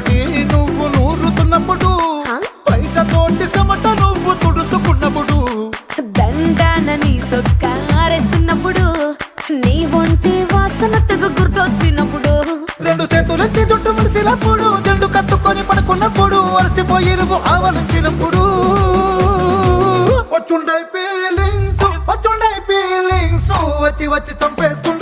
తోటి నువ్వు నూరుతున్నప్పుడు, బయట తోటి చెమట నువ్వు తుడుచుకున్నప్పుడు, దండాన నీ సొక్క ఆరేస్తున్నప్పుడు, నీ ఒంటి వాసన తెగ గుర్తొచ్చినప్పుడు, రెండు చేతులెత్తి జుట్టు ముడిసినప్పుడు, జెండు కత్తుకొని పడుకున్నప్పుడు, అలసిపోయి నువ్వు ఆవలించినప్పుడు, వచ్చుండై ఫీలింగ్స్ వచ్చి వచ్చి చంపేస్తు